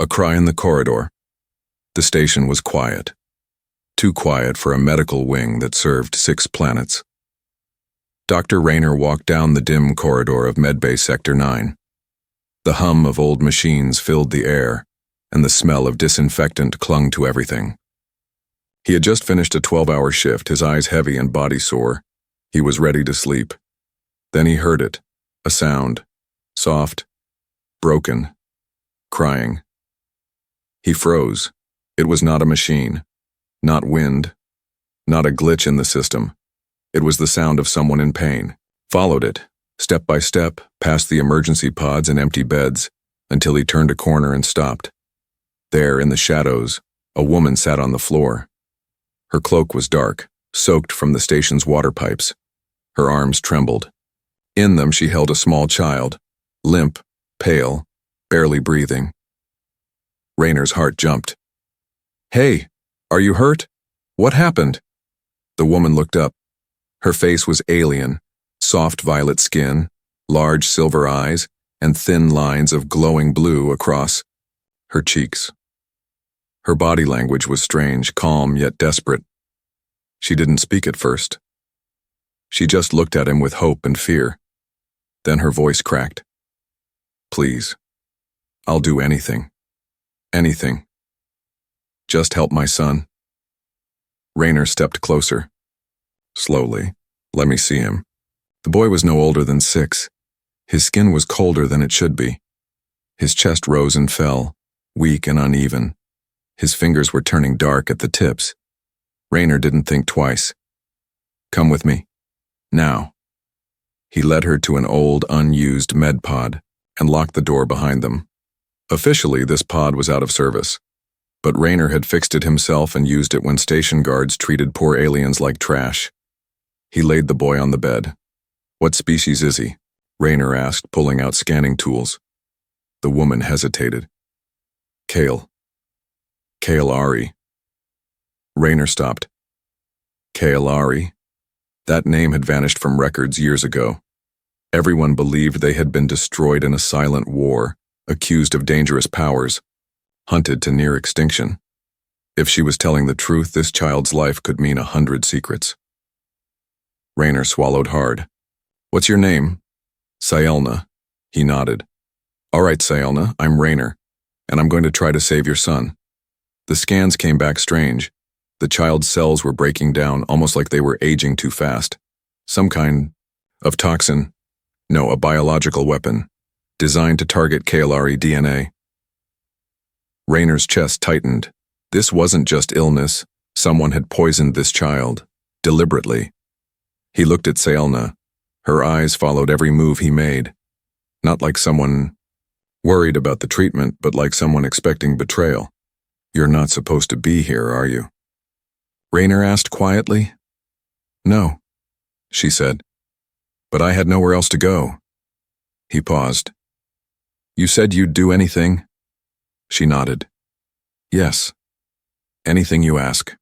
A cry in the corridor. The station was quiet. Too quiet for a medical wing that served 6 planets. Dr. Rayner walked down the dim corridor of Medbay Sector 9. The hum of old machines filled the air, and the smell of disinfectant clung to everything. He had just finished a 12-hour shift, his eyes heavy and body sore. He was ready to sleep. Then he heard it, a sound, soft, broken, crying. He froze. It was not a machine, not wind, not a glitch in the system. It was the sound of someone in pain. Followed it, step by step, past the emergency pods and empty beds, until he turned a corner and stopped. There, in the shadows, a woman sat on the floor. Her cloak was dark, soaked from the station's water pipes. Her arms trembled. In them she held a small child, limp, pale, barely breathing. Rayner's heart jumped. "Hey, are you hurt? What happened?" The woman looked up. Her face was alien, soft violet skin, large silver eyes, and thin lines of glowing blue across her cheeks. Her body language was strange, calm yet desperate. She didn't speak at first. She just looked at him with hope and fear. Then her voice cracked. "Please, I'll do anything. Anything. Just help my son." Rayner stepped closer. Slowly. "Let me see him." The boy was no older than 6. His skin was colder than it should be. His chest rose and fell, weak and uneven. His fingers were turning dark at the tips. Rayner didn't think twice. "Come with me. Now." He led her to an old, unused med pod and locked the door behind them. Officially, this pod was out of service, but Rayner had fixed it himself and used it when station guards treated poor aliens like trash. He laid the boy on the bed. "What species is he?" Rayner asked, pulling out scanning tools. The woman hesitated. "Kale. Kale-Ari." Rayner stopped. Kale-Ari? That name had vanished from records years ago. Everyone believed they had been destroyed in a silent war, accused of dangerous powers, hunted to near extinction. If she was telling the truth, this child's life could mean 100 secrets. Rayner swallowed hard. "What's your name?" "Sielna." He nodded. "All right, Sielna, I'm Rayner, and I'm going to try to save your son." The scans came back strange. The child's cells were breaking down, almost like they were aging too fast. Some kind of toxin. No, a biological weapon, designed to target Kale-Ari DNA. Rayner's chest tightened. This wasn't just illness. Someone had poisoned this child, deliberately. He looked at Sielna. Her eyes followed every move he made. Not like someone worried about the treatment, but like someone expecting betrayal. "You're not supposed to be here, are you?" Rayner asked quietly. "No," she said. "But I had nowhere else to go." He paused. "You said you'd do anything?" She nodded. "Yes. Anything you ask.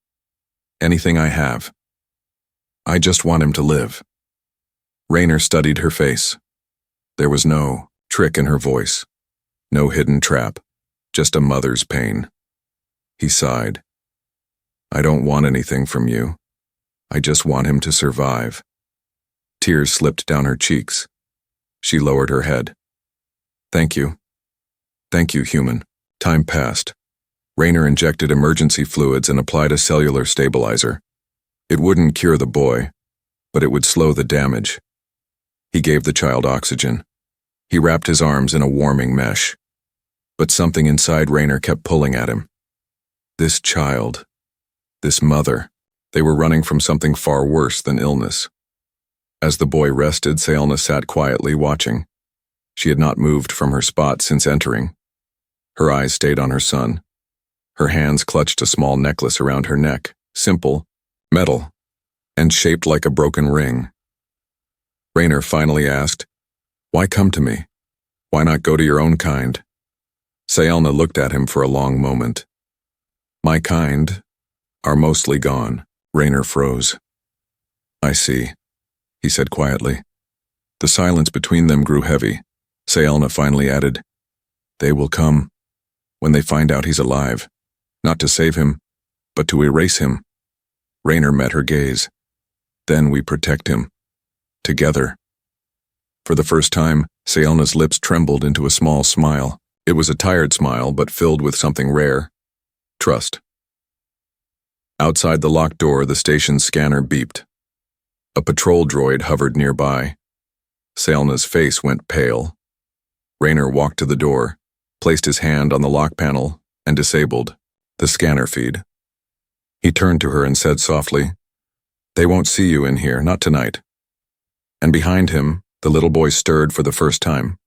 Anything I have. I just want him to live." Rayner studied her face. There was no trick in her voice, no hidden trap, just a mother's pain. He sighed. "I don't want anything from you. I just want him to survive." Tears slipped down her cheeks. She lowered her head. "Thank you. Thank you, human." Time passed. Rayner injected emergency fluids and applied a cellular stabilizer. It wouldn't cure the boy, but it would slow the damage. He gave the child oxygen. He wrapped his arms in a warming mesh. But something inside Rayner kept pulling at him. This child, this mother, they were running from something far worse than illness. As the boy rested, Sielna sat quietly watching. She had not moved from her spot since entering. Her eyes stayed on her son. Her hands clutched a small necklace around her neck, simple, metal, and shaped like a broken ring. Rayner finally asked, "Why come to me? Why not go to your own kind?" Sielna looked at him for a long moment. "My kind are mostly gone." Rayner froze. "I see," he said quietly. The silence between them grew heavy. Sielna finally added, "They will come. When they find out he's alive. Not to save him, but to erase him. Raynor met her gaze. Then we protect him. Together. For the first time, Saelna's lips trembled into a small smile. It was a tired smile, but filled with something rare. Trust. Outside the locked door, the station's scanner beeped. A patrol droid hovered nearby. Saelna's face went pale. Raynor walked to the door, placed his hand on the lock panel, and disabled the scanner feed. He turned to her and said softly, "They won't see you in here, not tonight." And behind him, the little boy stirred for the first time.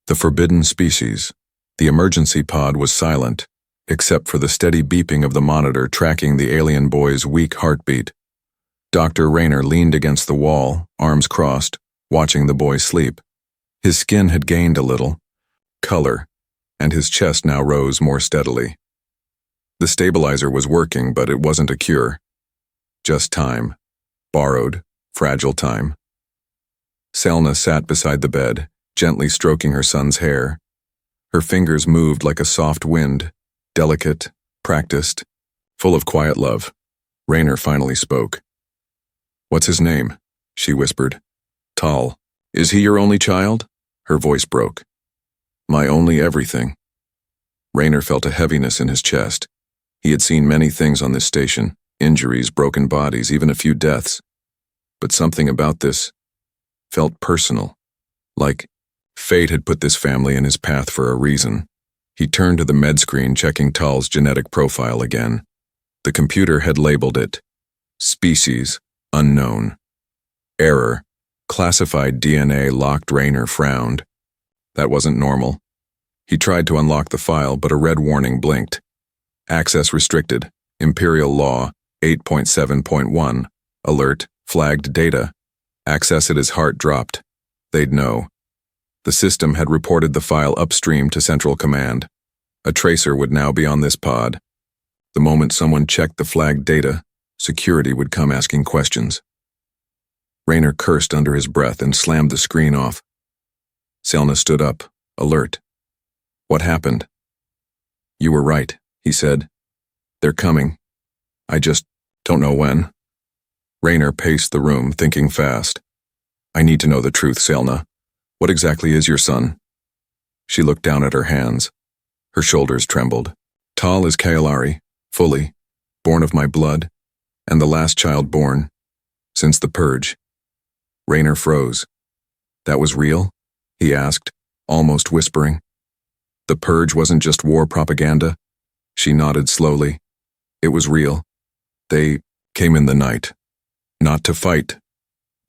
The forbidden species. The emergency pod was silent, except for the steady beeping of the monitor tracking the alien boy's weak heartbeat. Dr. Raynor leaned against the wall, arms crossed, watching the boy sleep. His skin had gained a little color, and his chest now rose more steadily. The stabilizer was working, but it wasn't a cure. Just time. Borrowed, fragile time. Saelna sat beside the bed, gently stroking her son's hair. Her fingers moved like a soft wind, delicate, practiced, full of quiet love. Raynor finally spoke. "What's his name?" she whispered. "Tal. Is he your only child?" Her voice broke. "My only everything." Raynor felt a heaviness in his chest. He had seen many things on this station, injuries, broken bodies, even a few deaths. But something about this felt personal, like fate had put this family in his path for a reason. He turned to the med screen, checking Tal's genetic profile again. The computer had labeled it species unknown. Error. Classified DNA locked. Raynor frowned. That wasn't normal. He tried to unlock the file, but a red warning blinked. Access restricted. Imperial Law 8.7.1. Alert. Flagged data. Access it. His heart dropped. They'd know. The system had reported the file upstream to Central Command. A tracer would now be on this pod. The moment someone checked the flagged data, security would come asking questions. Raynor cursed under his breath and slammed the screen off. Saelna stood up, alert. "What happened?" "You were right," he said. "They're coming. I just don't know when." Raynor paced the room, thinking fast. "I need to know the truth, Saelna. What exactly is your son?" She looked down at her hands. Her shoulders trembled. "Tal is Kaelari, fully, born of my blood, and the last child born since the purge." Raynor froze. "That was real?" he asked, almost whispering. "The purge wasn't just war propaganda?" She nodded slowly. "It was real. They came in the night. Not to fight,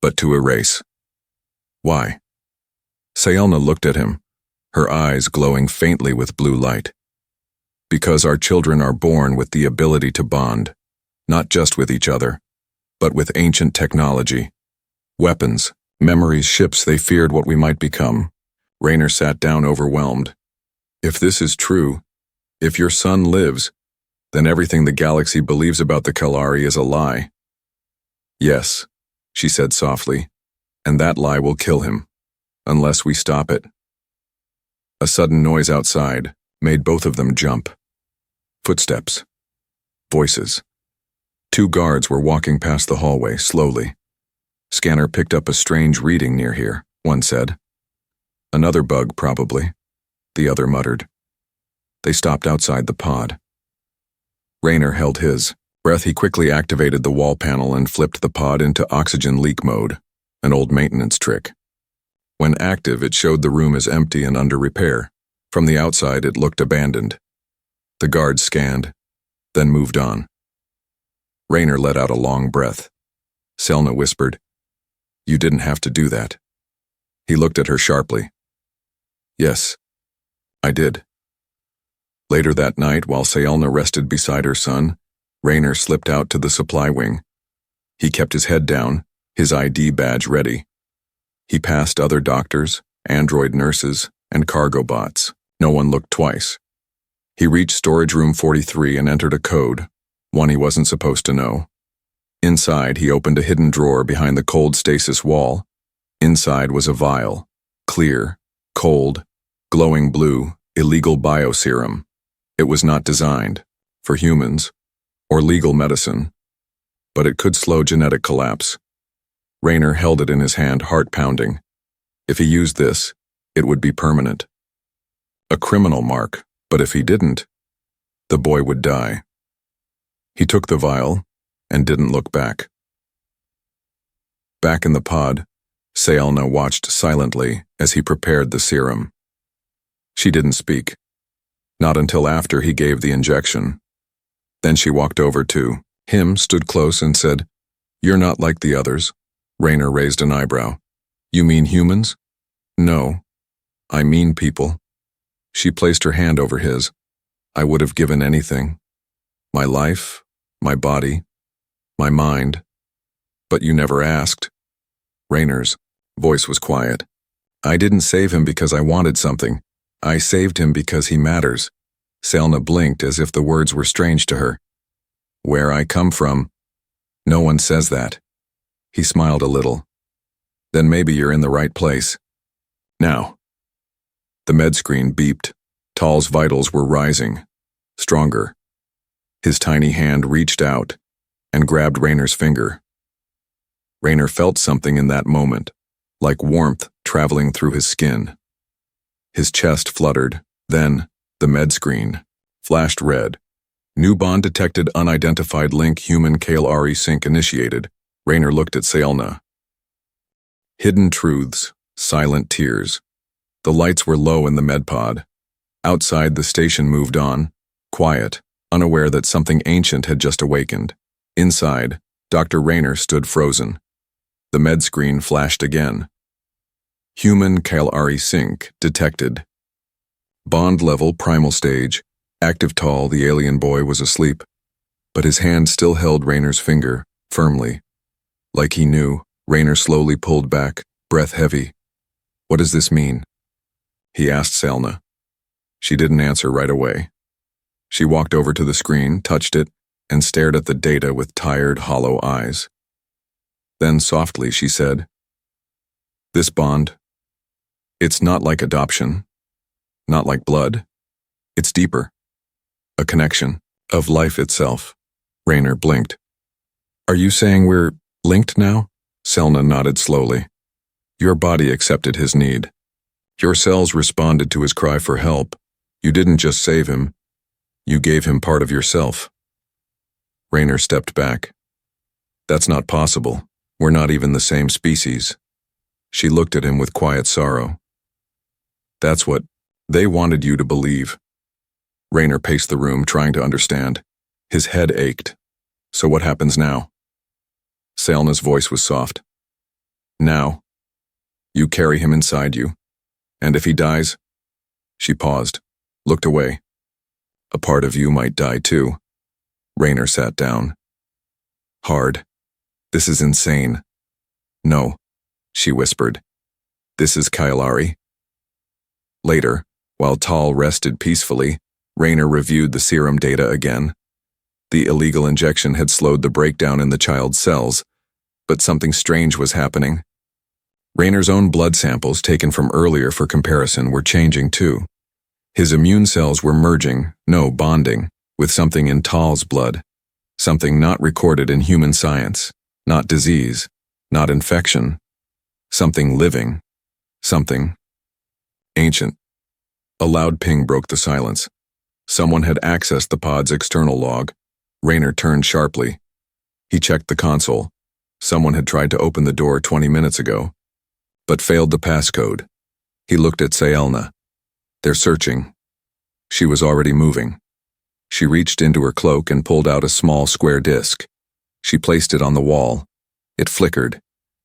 but to erase." "Why?" Saelna looked at him, her eyes glowing faintly with blue light. "Because our children are born with the ability to bond, not just with each other, but with ancient technology. Weapons, memories, ships. They feared what we might become." Raynor sat down, overwhelmed. "If this is true, if your son lives, then everything the galaxy believes about the Kaelari is a lie." "Yes," she said softly, "and that lie will kill him, unless we stop it." A sudden noise outside made both of them jump. Footsteps. Voices. 2 guards were walking past the hallway, slowly. "Scanner picked up a strange reading near here," one said. "Another bug, probably," the other muttered. They stopped outside the pod. Raynor held his breath. He quickly activated the wall panel and flipped the pod into oxygen leak mode, an old maintenance trick. When active, it showed the room as empty and under repair. From the outside, it looked abandoned. The guard scanned, then moved on. Raynor let out a long breath. Saelna whispered, "You didn't have to do that." He looked at her sharply. "Yes, I did." Later that night, while Saelna rested beside her son, Raynor slipped out to the supply wing. He kept his head down, his ID badge ready. He passed other doctors, android nurses, and cargo bots. No one looked twice. He reached storage room 43 and entered a code, one he wasn't supposed to know. Inside, he opened a hidden drawer behind the cold stasis wall. Inside was a vial, clear, cold, glowing blue, illegal bioserum. It was not designed for humans or legal medicine, but it could slow genetic collapse. Rayner held it in his hand, heart pounding. If he used this, it would be permanent. A criminal mark, but if he didn't, the boy would die. He took the vial and didn't look back. Back in the pod, Saelna watched silently as he prepared the serum. She didn't speak, not until after he gave the injection. Then she walked over to him, stood close and said, "You're not like the others." Rayner raised an eyebrow. "You mean humans?" "No, I mean people." She placed her hand over his. "I would have given anything. My life, my body, my mind. But you never asked." Rayner's voice was quiet. "I didn't save him because I wanted something. I saved him because he matters." Saelna blinked as if the words were strange to her. "Where I come from, no one says that." He smiled a little. "Then maybe you're in the right place. Now." The med screen beeped. Tall's vitals were rising, stronger. His tiny hand reached out and grabbed Rayner's finger. Rayner felt something in that moment, like warmth traveling through his skin. His chest fluttered, then the med screen flashed red. New bond detected, unidentified link, human Kalari sync initiated. Rayner looked at Saelna. Hidden truths, silent tears. The lights were low in the med pod. Outside, the station moved on, quiet, unaware that something ancient had just awakened. Inside, Dr. Rayner stood frozen. The med screen flashed again. Human Kalari sync detected. Bond level, primal stage. Active. Tall, the alien boy, was asleep, but his hand still held Rayner's finger, firmly. Like he knew, Rayner slowly pulled back, breath heavy. "What does this mean?" he asked Saelna. She didn't answer right away. She walked over to the screen, touched it, and stared at the data with tired, hollow eyes. Then softly she said, "This bond, it's not like adoption, not like blood. It's deeper. A connection of life itself." Rayner blinked. "Are you saying we're linked now?" Saelna nodded slowly. "Your body accepted his need. Your cells responded to his cry for help. You didn't just save him, you gave him part of yourself." Rayner stepped back. "That's not possible. We're not even the same species." She looked at him with quiet sorrow. "That's what they wanted you to believe." Rayner paced the room, trying to understand. His head ached. "So what happens now?" Saelna's voice was soft. "Now, you carry him inside you. And if he dies..." She paused, looked away. "A part of you might die too." Rayner sat down. "Hard. This is insane." "No," she whispered. "This is Kalari." Later, while Tall rested peacefully, Rayner reviewed the serum data again. The illegal injection had slowed the breakdown in the child's cells, but something strange was happening. Rayner's own blood samples taken from earlier for comparison were changing too. His immune cells were merging, no, bonding, with something in Tall's blood, something not recorded in human science, not disease, not infection, something living, something ancient. A loud ping broke the silence. Someone had accessed the pod's external log. Rayner turned sharply. He checked the console. Someone had tried to open the door 20 minutes ago, but failed the passcode. He looked at Saelna. "They're searching." She was already moving. She reached into her cloak and pulled out a small square disc. She placed it on the wall. It flickered,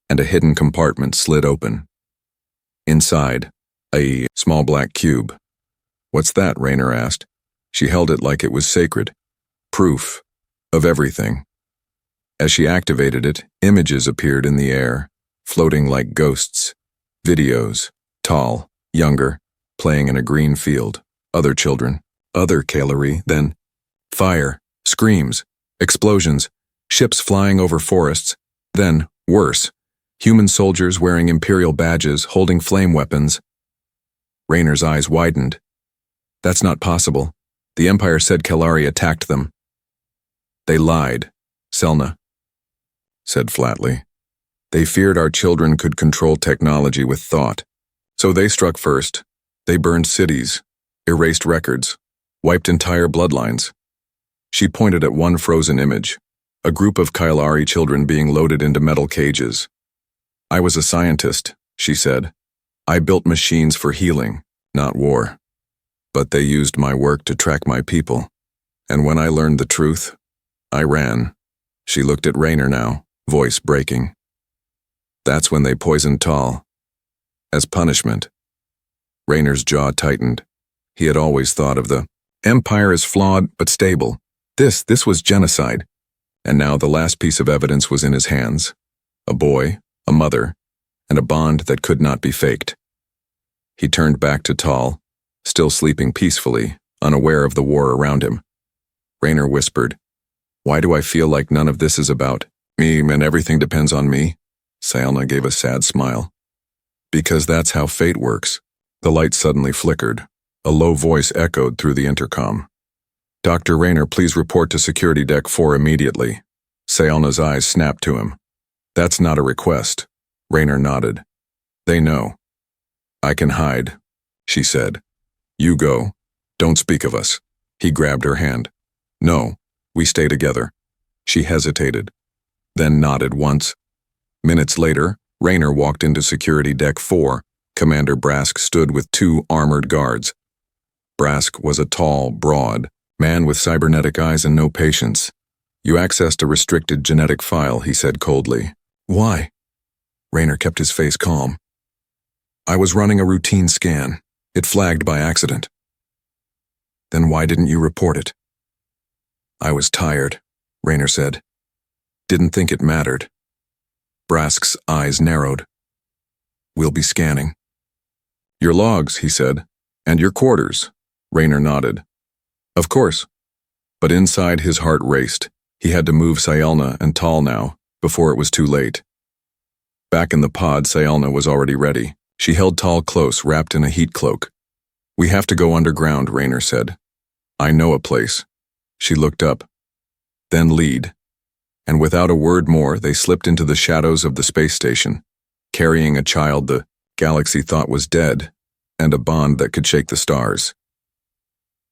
and a hidden compartment slid open. Inside, a small black cube. "What's that?" Rayner asked. She held it like it was sacred. Proof of everything. As she activated it, images appeared in the air, floating like ghosts. Videos. Tall, younger, playing in a green field. Other children. Other Kalari. Then fire, screams, explosions, ships flying over forests. Then, worse, human soldiers wearing imperial badges, holding flame weapons. Rayner's eyes widened. "That's not possible. The Empire said Kelari attacked them. They lied, Selna said flatly. They feared our children could control technology with thought. So they struck first. They burned cities, erased records, wiped entire bloodlines. She pointed at one frozen image, a group of Kailari children being loaded into metal cages. I was a scientist, she said. I built machines for healing, not war. But they used my work to track my people. And when I learned the truth, I ran. She looked at Raynor now, voice breaking. That's when they poisoned Tal. As punishment. Raynor's jaw tightened. He had always thought of the Empire as flawed but stable. This was genocide. And now the last piece of evidence was in his hands. A boy, a mother, and a bond that could not be faked. He turned back to Tal, still sleeping peacefully, unaware of the war around him. Raynor whispered, "Why do I feel like none of this is about me and everything depends on me?" Selna gave a sad smile. Because that's how fate works. The light suddenly flickered. A low voice echoed through the intercom. Dr. Raynor, please report to Security Deck 4 immediately. Selna's eyes snapped to him. That's not a request. Raynor nodded. They know. I can hide, she said. You go. Don't speak of us. He grabbed her hand. No, we stay together. She hesitated, then nodded once. Minutes later, Raynor walked into Security Deck 4. Commander Brask stood with 2 armored guards. Brask was a tall, broad man with cybernetic eyes and no patience. You accessed a restricted genetic file, he said coldly. Why? Raynor kept his face calm. I was running a routine scan. It flagged by accident. Then why didn't you report it? I was tired, Raynor said. Didn't think it mattered. Brask's eyes narrowed. We'll be scanning. Your logs, he said, and your quarters. Raynor nodded. Of course. But inside his heart raced. He had to move Selna and Tal now, before it was too late. Back in the pod, Selna was already ready. She held Tal close, wrapped in a heat cloak. We have to go underground, Raynor said. I know a place. She looked up. Then lead. And without a word more, they slipped into the shadows of the space station, carrying a child the galaxy thought was dead, and a bond that could shake the stars.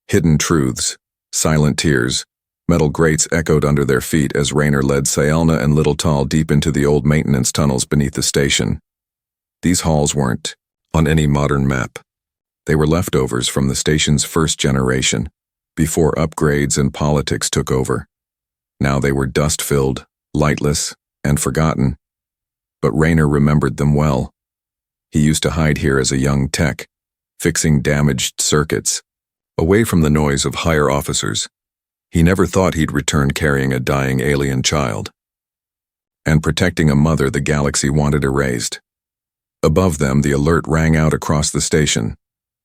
Hidden truths, silent tears, metal grates echoed under their feet as Raynor led Selna and little Tal deep into the old maintenance tunnels beneath the station. These halls weren't on any modern map. They were leftovers from the station's first generation, before upgrades and politics took over. Now they were dust-filled, lightless, and forgotten. But Raynor remembered them well. He used to hide here as a young tech, fixing damaged circuits, away from the noise of higher officers. He never thought he'd return carrying a dying alien child. And protecting a mother the galaxy wanted erased. Above them, the alert rang out across the station.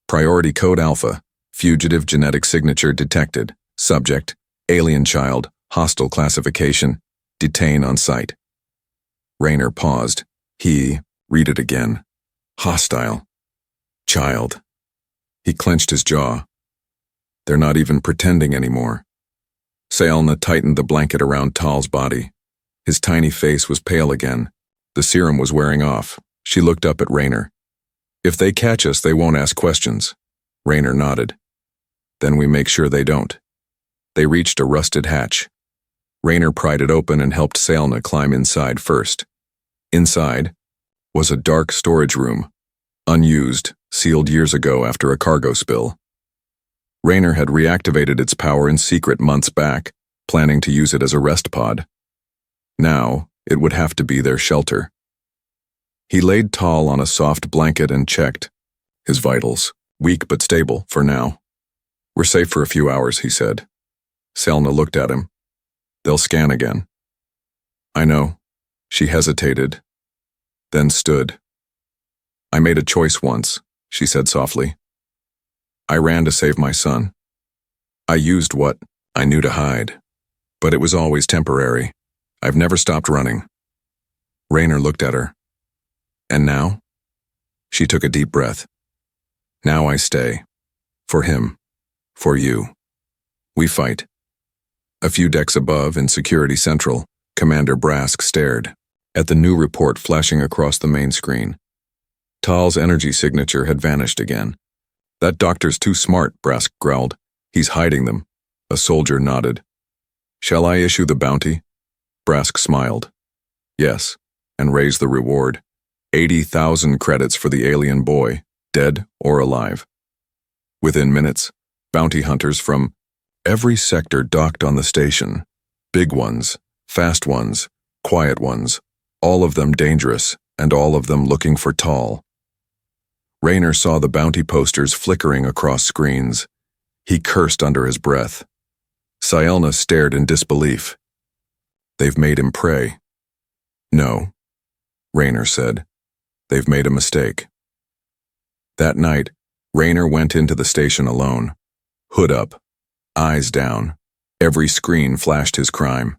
Priority Code Alpha, fugitive genetic signature detected. Subject, alien child, hostile classification, detain on site. Raynor paused. Read it again. Hostile. Child. He clenched his jaw. They're not even pretending anymore. Selna tightened the blanket around Tal's body. His tiny face was pale again. The serum was wearing off. She looked up at Raynor. If they catch us, they won't ask questions. Raynor nodded. Then we make sure they don't. They reached a rusted hatch. Raynor pried it open and helped Selna climb inside first. Inside was a dark storage room, unused, sealed years ago after a cargo spill. Raynor had reactivated its power in secret months back, planning to use it as a rest pod. Now, it would have to be their shelter. He laid Tal on a soft blanket and checked. His vitals, weak but stable for now. We're safe for a few hours, he said. Selna looked at him. They'll scan again. I know. She hesitated, then stood. I made a choice once, she said softly. I ran to save my son. I used what I knew to hide, but it was always temporary. I've never stopped running. Raynor looked at her. And now? She took a deep breath. Now I stay. For him. For you. We fight. A few decks above, in Security Central, Commander Brask stared at the new report flashing across the main screen. Tal's energy signature had vanished again. That doctor's too smart, Brask growled. He's hiding them. A soldier nodded. Shall I issue the bounty? Brask smiled. Yes, and raise the reward. 80,000 credits for the alien boy, dead or alive. Within minutes, bounty hunters from every sector docked on the station. Big ones, fast ones, quiet ones, all of them dangerous, and all of them looking for Tal. Raynor saw the bounty posters flickering across screens. He cursed under his breath. Sielna stared in disbelief. They've made him prey. No, Raynor said. They've made a mistake. That night, Raynor went into the station alone. Hood up, eyes down. Every screen flashed his crime.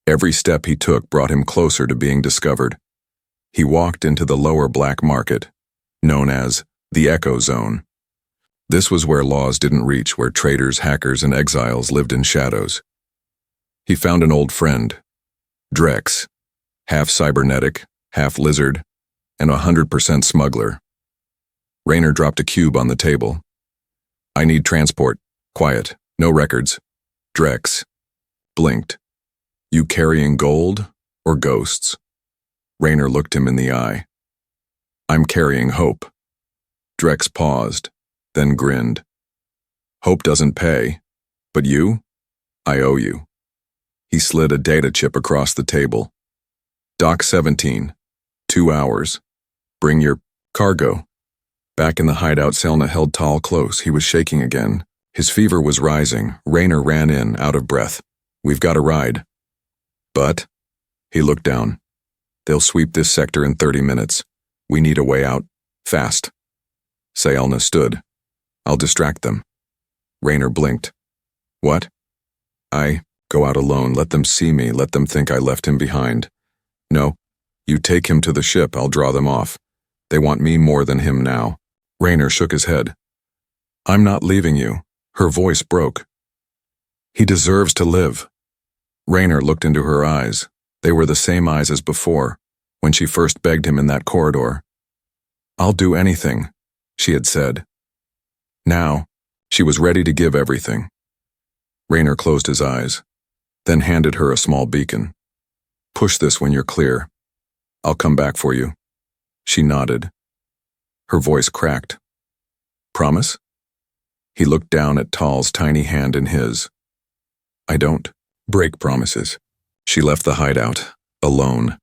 Every step he took brought him closer to being discovered. He walked into the lower black market, known as the Echo Zone. This was where laws didn't reach, where traitors, hackers, and exiles lived in shadows. He found an old friend, Drex, half cybernetic, half lizard, and 100% smuggler. Raynor dropped a cube on the table. I need transport. Quiet. No records. Drex blinked. You carrying gold or ghosts? Raynor looked him in the eye. I'm carrying hope. Drex paused, then grinned. Hope doesn't pay, but you? I owe you. He slid a data chip across the table. Dock 17. 2 hours. Bring your cargo. Back in the hideout, Selna held Tal close. He was shaking again. His fever was rising. Raynor ran in, out of breath. We've got a ride. But? He looked down. They'll sweep this sector in 30 minutes. We need a way out. Fast. Selna stood. I'll distract them. Raynor blinked. What? I go out alone. Let them see me. Let them think I left him behind. No. You take him to the ship. I'll draw them off. They want me more than him now. Raynor shook his head. I'm not leaving you. Her voice broke. He deserves to live. Raynor looked into her eyes. They were the same eyes as before, when she first begged him in that corridor. I'll do anything, she had said. Now, she was ready to give everything. Raynor closed his eyes, then handed her a small beacon. Push this when you're clear. I'll come back for you. She nodded. Her voice cracked. Promise? He looked down at Tal's tiny hand in his. I don't break promises. She left the hideout, alone.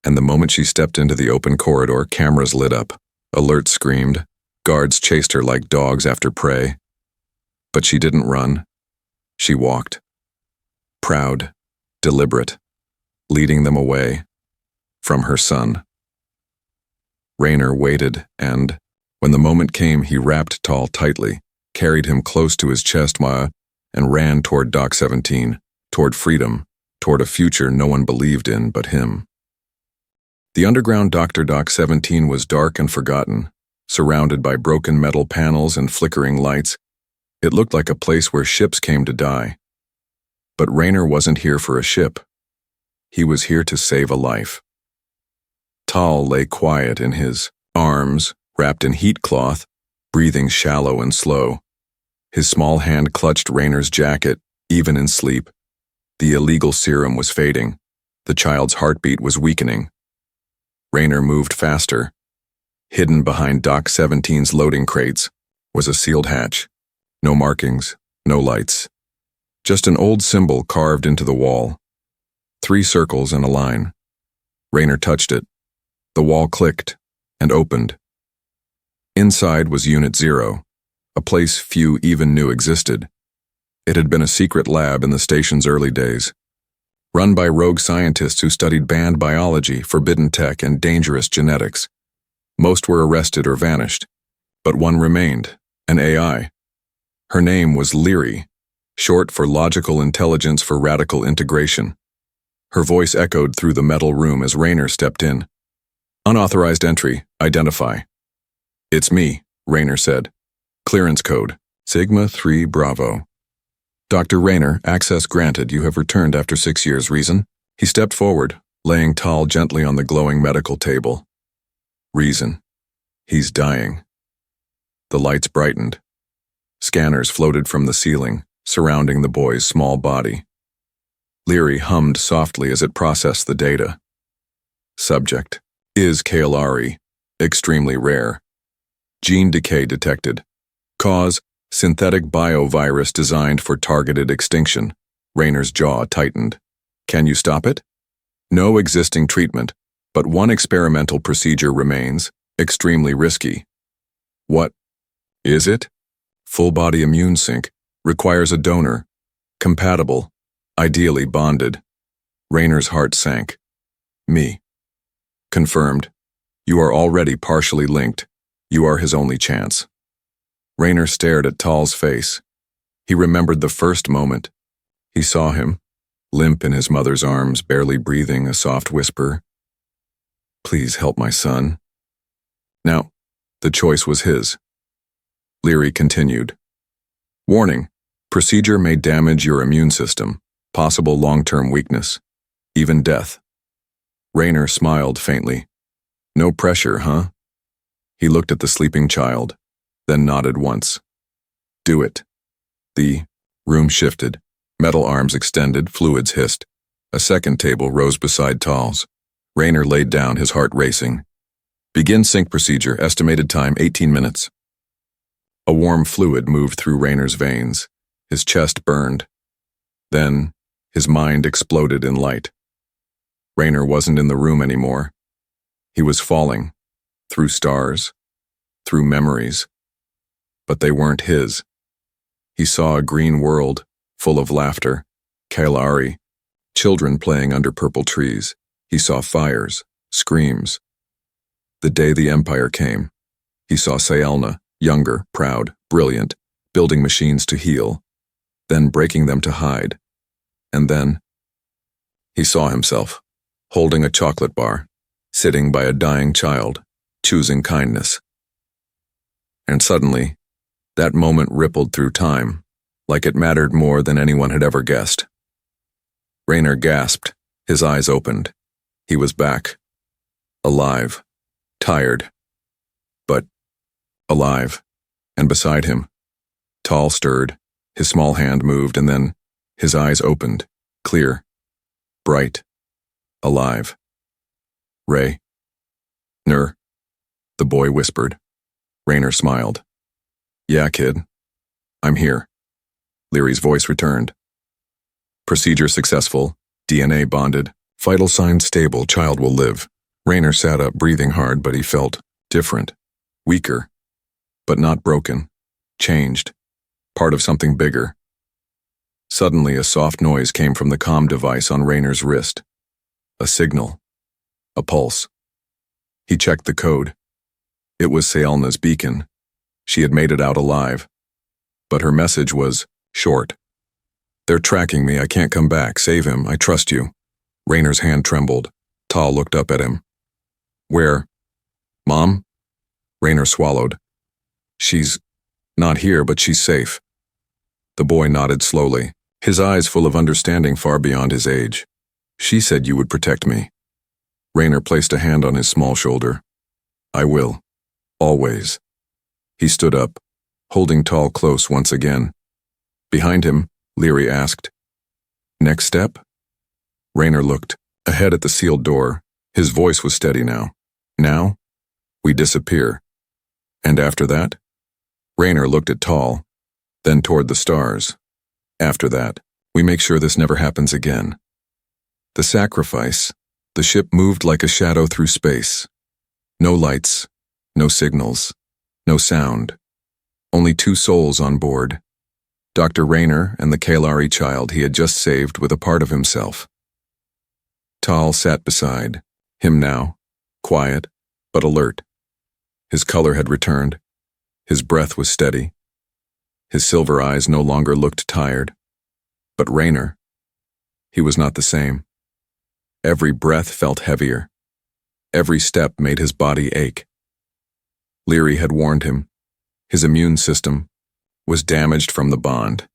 And the moment she stepped into the open corridor, cameras lit up. Alerts screamed. Guards chased her like dogs after prey. But she didn't run. She walked. Proud, deliberate, leading them away from her son. Raynor waited, and, when the moment came, he wrapped Tal tightly, carried him close to his chest, and ran toward Dock 17, toward freedom, toward a future no one believed in but him. The underground Dock 17 was dark and forgotten, surrounded by broken metal panels and flickering lights. It looked like a place where ships came to die. But Raynor wasn't here for a ship. He was here to save a life. Tal lay quiet in his arms, wrapped in heat cloth, breathing shallow and slow. His small hand clutched Raynor's jacket, even in sleep. The illegal serum was fading. The child's heartbeat was weakening. Raynor moved faster. Hidden behind Dock 17's loading crates was a sealed hatch. No markings, no lights. Just an old symbol carved into the wall. 3 circles and a line. Raynor touched it. The wall clicked and opened. Inside was Unit 0, a place few even knew existed. It had been a secret lab in the station's early days, run by rogue scientists who studied banned biology, forbidden tech, and dangerous genetics. Most were arrested or vanished, but one remained, an AI. Her name was Leary, short for logical intelligence for radical integration. Her voice echoed through the metal room as Raynor stepped in. Unauthorized entry, identify. It's me, Raynor said. Clearance code, Sigma 3 Bravo. Dr. Rayner, access granted. You have returned after 6 years. Reason? He stepped forward, laying Tal gently on the glowing medical table. Reason. He's dying. The lights brightened. Scanners floated from the ceiling, surrounding the boy's small body. Leary hummed softly as it processed the data. Subject. Is KLRE. Extremely rare. Gene decay detected. Cause. Synthetic biovirus designed for targeted extinction. Rayner's jaw tightened. Can you stop it? No existing treatment, but one experimental procedure remains, extremely risky. What is it? Full-body immune sync, requires a donor, compatible, ideally bonded. Rayner's heart sank. Me. Confirmed. You are already partially linked. You are his only chance. Rayner stared at Tal's face. He remembered the first moment. He saw him, limp in his mother's arms, barely breathing, a soft whisper. Please help my son. Now, the choice was his. Leary continued. Warning, procedure may damage your immune system, possible long-term weakness, even death. Rayner smiled faintly. No pressure, huh? He looked at the sleeping child, then nodded once. Do it. The room shifted. Metal arms extended, fluids hissed. A second table rose beside Tal's. Rayner laid down, his heart racing. Begin sync procedure, estimated time 18 minutes. A warm fluid moved through Rayner's veins. His chest burned. Then, his mind exploded in light. Rayner wasn't in the room anymore. He was falling, through stars, through memories. But they weren't his. He saw a green world, full of laughter, Kailari, children playing under purple trees. He saw fires, screams. The day the Empire came, he saw Saelna, younger, proud, brilliant, building machines to heal, then breaking them to hide. And then, he saw himself, holding a chocolate bar, sitting by a dying child, choosing kindness. And suddenly, that moment rippled through time, like it mattered more than anyone had ever guessed. Rayner gasped, his eyes opened. He was back. Alive. Tired. But alive. And beside him, Tal stirred, his small hand moved, and then his eyes opened, clear, bright, alive. Ray. Nur. The boy whispered. Rayner smiled. Yeah, kid. I'm here. Leary's voice returned. Procedure successful, DNA bonded, vital signs stable, child will live. Rayner sat up, breathing hard, but he felt different, weaker, but not broken, changed, part of something bigger. Suddenly, a soft noise came from the comm device on Rayner's wrist. A signal. A pulse. He checked the code. It was Saelna's beacon. She had made it out alive. But her message was short. They're tracking me. I can't come back. Save him. I trust you. Rayner's hand trembled. Tal looked up at him. Where? Mom? Rayner swallowed. She's not here, but she's safe. The boy nodded slowly, his eyes full of understanding far beyond his age. She said you would protect me. Rayner placed a hand on his small shoulder. I will. Always. He stood up, holding Tal close once again. Behind him, Leary asked, Next step? Rayner looked ahead at the sealed door. His voice was steady now. Now, we disappear. And after that? Rayner looked at Tal, then toward the stars. After that, we make sure this never happens again. The sacrifice, the ship moved like a shadow through space. No lights, no signals, no sound. Only two souls on board. Dr. Rayner and the Kailari child he had just saved with a part of himself. Tal sat beside him now, quiet but alert. His color had returned. His breath was steady. His silver eyes no longer looked tired. But Rayner, he was not the same. Every breath felt heavier. Every step made his body ache. Leary had warned him. His immune system was damaged from the bond.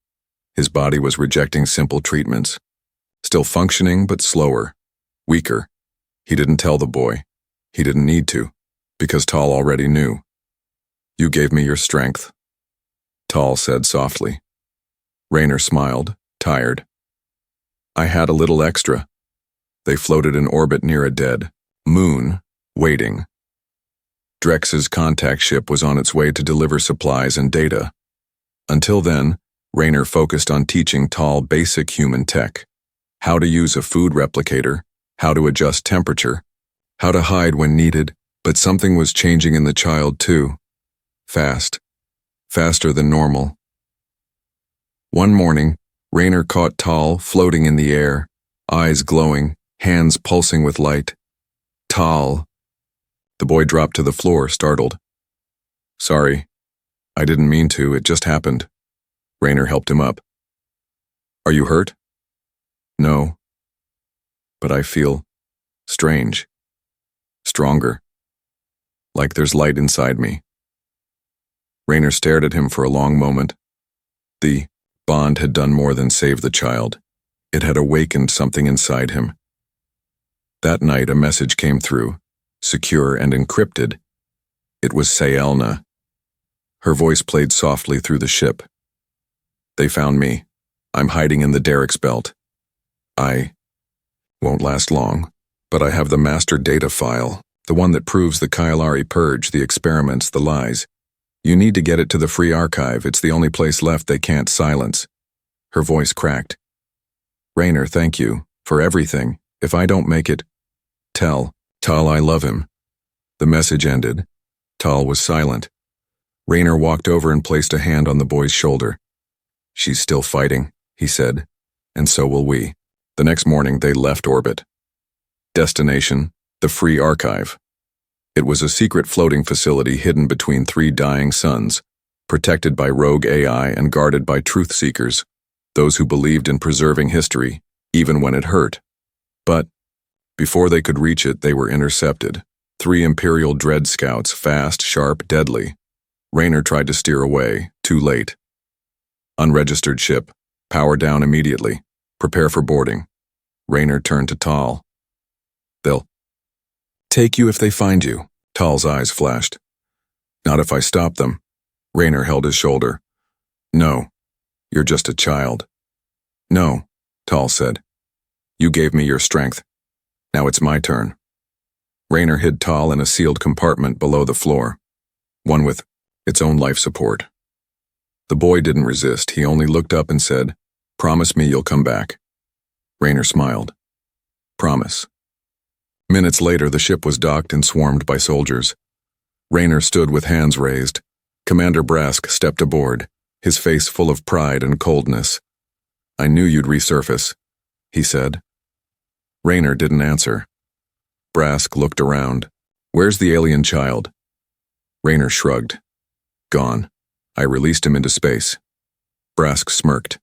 His body was rejecting simple treatments. Still functioning, but slower, weaker. He didn't tell the boy. He didn't need to, because Tal already knew. "You gave me your strength," Tal said softly. Raynor smiled, tired. "I had a little extra." They floated in orbit near a dead moon, waiting. Drex's contact ship was on its way to deliver supplies and data. Until then, Raynor focused on teaching Tal basic human tech. How to use a food replicator, how to adjust temperature, how to hide when needed, but something was changing in the child too. Fast. Faster than normal. One morning, Raynor caught Tal floating in the air, eyes glowing, hands pulsing with light. "Tal." The boy dropped to the floor, startled. "Sorry. I didn't mean to, it just happened." Raynor helped him up. "Are you hurt?" "No. But I feel strange. Stronger. Like there's light inside me." Raynor stared at him for a long moment. The bond had done more than save the child. It had awakened something inside him. That night a message came through, secure and encrypted. It was Sayelna. Her voice played softly through the ship. "They found me. I'm hiding in the Derek's belt. I won't last long, but I have the master data file, the one that proves the Kylari purge, the experiments, the lies. You need to get it to the free archive. It's the only place left they can't silence." Her voice cracked. "Raynor, thank you for everything. If I don't make it, tell Tal I love him." The message ended. Tal was silent. Raynor walked over and placed a hand on the boy's shoulder. "She's still fighting," he said, "and so will we." The next morning they left orbit. Destination, the free archive. It was a secret floating facility hidden between 3 dying suns, protected by rogue AI and guarded by truth seekers, those who believed in preserving history, even when it hurt. But before they could reach it, they were intercepted. 3 Imperial Dread Scouts, fast, sharp, deadly. Raynor tried to steer away, too late. "Unregistered ship. Power down immediately. Prepare for boarding." Raynor turned to Tal. "They'll take you if they find you." Tal's eyes flashed. "Not if I stop them." Raynor held his shoulder. "No, you're just a child." "No," Tal said. "You gave me your strength. Now it's my turn." Raynor hid Tal in a sealed compartment below the floor, one with its own life support. The boy didn't resist. He only looked up and said, "Promise me you'll come back." Raynor smiled. "Promise." Minutes later, the ship was docked and swarmed by soldiers. Raynor stood with hands raised. Commander Brask stepped aboard, his face full of pride and coldness. "I knew you'd resurface," he said. Raynor didn't answer. Brask looked around. "Where's the alien child?" Raynor shrugged. "Gone. I released him into space." Brask smirked.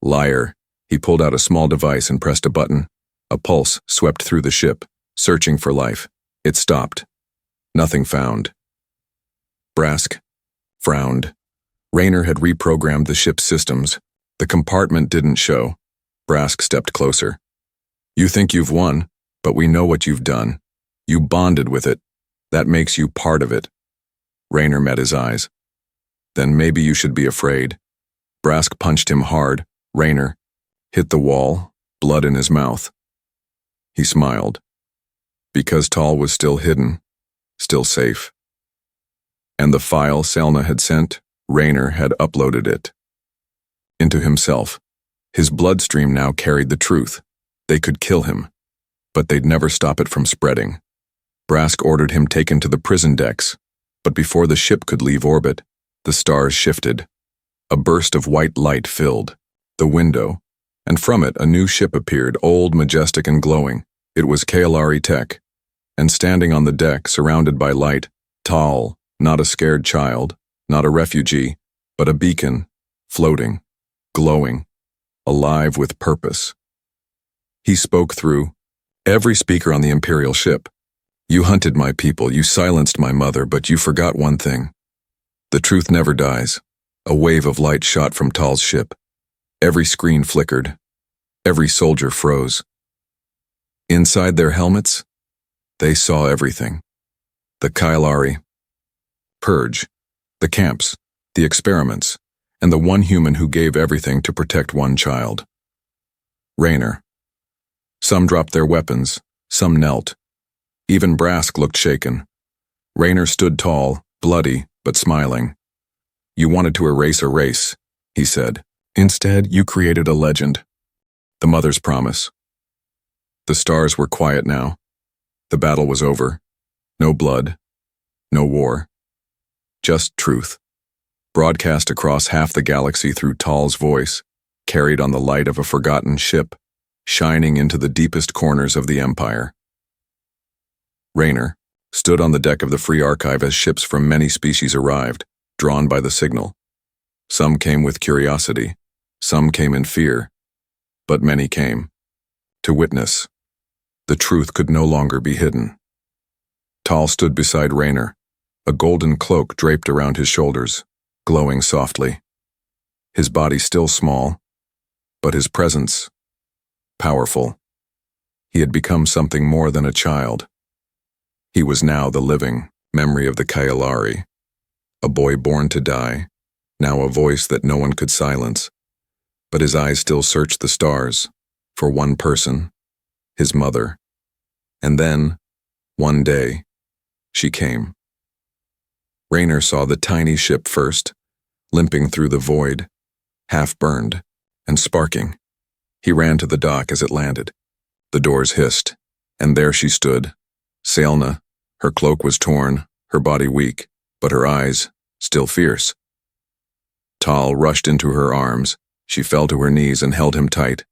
"Liar." He pulled out a small device and pressed a button. A pulse swept through the ship, searching for life. It stopped. Nothing found. Brask frowned. Raynor had reprogrammed the ship's systems. The compartment didn't show. Brask stepped closer. "You think you've won, but we know what you've done. You bonded with it. That makes you part of it." Raynor met his eyes. "Then maybe you should be afraid." Brask punched him hard. Raynor hit the wall, blood in his mouth. He smiled. Because Tal was still hidden, still safe. And the file Selna had sent, Raynor had uploaded it. Into himself. His bloodstream now carried the truth. They could kill him, but they'd never stop it from spreading. Brask ordered him taken to the prison decks, but before the ship could leave orbit, the stars shifted. A burst of white light filled the window, and from it a new ship appeared, old, majestic, and glowing. It was Kylari Tech, and standing on the deck, surrounded by light, Tal, not a scared child, not a refugee, but a beacon, floating, glowing, alive with purpose. He spoke through every speaker on the Imperial ship. "You hunted my people, you silenced my mother, but you forgot one thing. The truth never dies." A wave of light shot from Tal's ship. Every screen flickered. Every soldier froze. Inside their helmets, they saw everything. The Kailari, Purge, the camps, the experiments, and the one human who gave everything to protect one child. Raynor. Some dropped their weapons, some knelt. Even Brask looked shaken. Raynor stood tall, bloody, but smiling. "You wanted to erase a race," he said. "Instead, you created a legend." The mother's promise. The stars were quiet now. The battle was over. No blood. No war. Just truth. Broadcast across half the galaxy through Tal's voice, carried on the light of a forgotten ship, shining into the deepest corners of the Empire. Raynor stood on the deck of the Free Archive as ships from many species arrived, drawn by the signal. Some came with curiosity, some came in fear, but many came to witness. The truth could no longer be hidden. Tal stood beside Raynor, a golden cloak draped around his shoulders, glowing softly. His body still small, but his presence powerful. He had become something more than a child. He was now the living memory of the Kailari, a boy born to die, now a voice that no one could silence. But his eyes still searched the stars for one person, his mother. And then, one day, she came. Raynor saw the tiny ship first, limping through the void, half-burned and sparking. He ran to the dock as it landed. The doors hissed, and there she stood, Selna. Her cloak was torn, her body weak, but her eyes still fierce. Tal rushed into her arms. She fell to her knees and held him tight,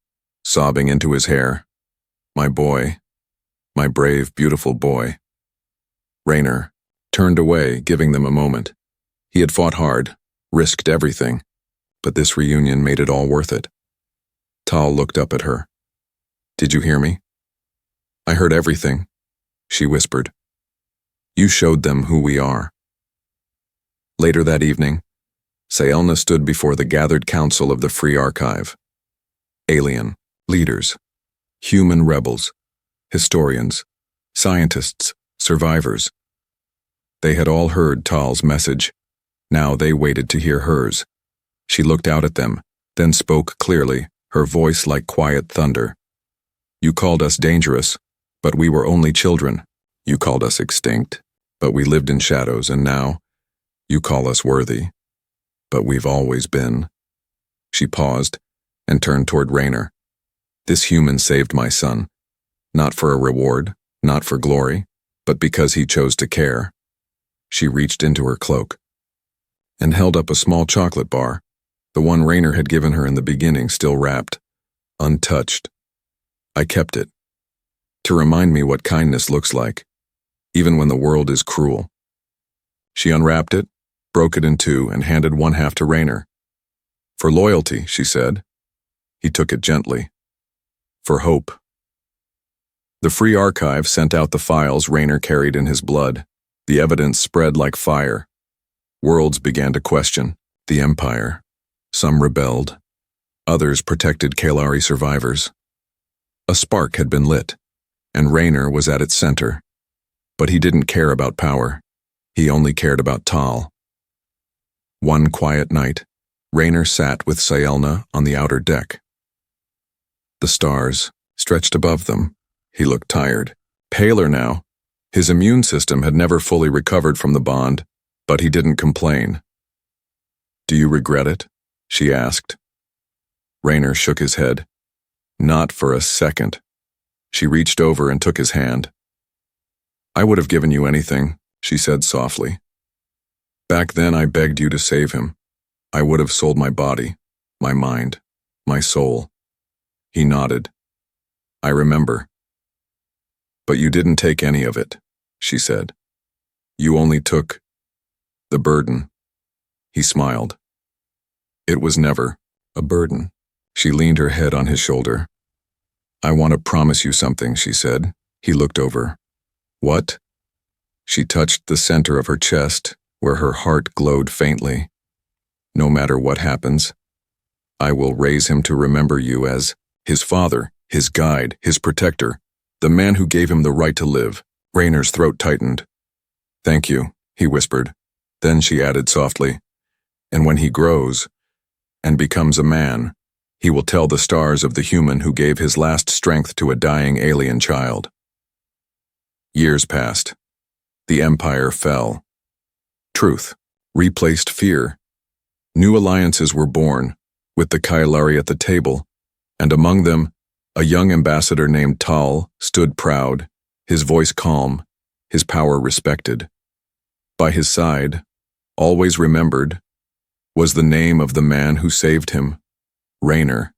sobbing into his hair. "My boy, my brave, beautiful boy." Raynor turned away, giving them a moment. He had fought hard, risked everything, but this reunion made it all worth it. Tal looked up at her. "Did you hear me?" "I heard everything," she whispered. "You showed them who we are." Later that evening, Selna stood before the gathered council of the Free Archive. Alien leaders, human rebels, historians, scientists, survivors. They had all heard Tal's message. Now they waited to hear hers. She looked out at them, then spoke clearly, her voice like quiet thunder. "You called us dangerous, but we were only children. You called us extinct, but we lived in shadows, and now you call us worthy. But we've always been." She paused and turned toward Raynor. "This human saved my son, not for a reward, not for glory, but because he chose to care." She reached into her cloak and held up a small chocolate bar, the one Raynor had given her in the beginning, still wrapped, untouched. "I kept it, to remind me what kindness looks like, even when the world is cruel." She unwrapped it, broke it in two, and handed one half to Raynor. "For loyalty," she said. He took it gently. "For hope." The Free Archive sent out the files Raynor carried in his blood. The evidence spread like fire. Worlds began to question the Empire. Some rebelled. Others protected Kailari survivors. A spark had been lit, and Raynor was at its center. But he didn't care about power. He only cared about Tal. One quiet night, Raynor sat with Selna on the outer deck. The stars stretched above them. He looked tired, paler now. His immune system had never fully recovered from the bond, but he didn't complain. "Do you regret it?" she asked. Raynor shook his head. "Not for a second." She reached over and took his hand. "I would have given you anything," she said softly. "Back then I begged you to save him. I would have sold my body, my mind, my soul." He nodded. "I remember." "But you didn't take any of it," she said. "You only took the burden." He smiled. "It was never a burden." She leaned her head on his shoulder. "I want to promise you something," she said. He looked over. "What?" She touched the center of her chest, where her heart glowed faintly. "No matter what happens, I will raise him to remember you as his father, his guide, his protector, the man who gave him the right to live. Raynor's throat tightened. Thank you, he whispered. Then she added softly, and when he grows and becomes a man, he will tell the stars of the human who gave his last strength to a dying alien child. Years passed. The Empire fell. Truth replaced fear. New alliances were born, with the Kailari at the table, and among them, a young ambassador named Tal stood proud, his voice calm, his power respected. By his side, always remembered, was the name of the man who saved him, Raynor.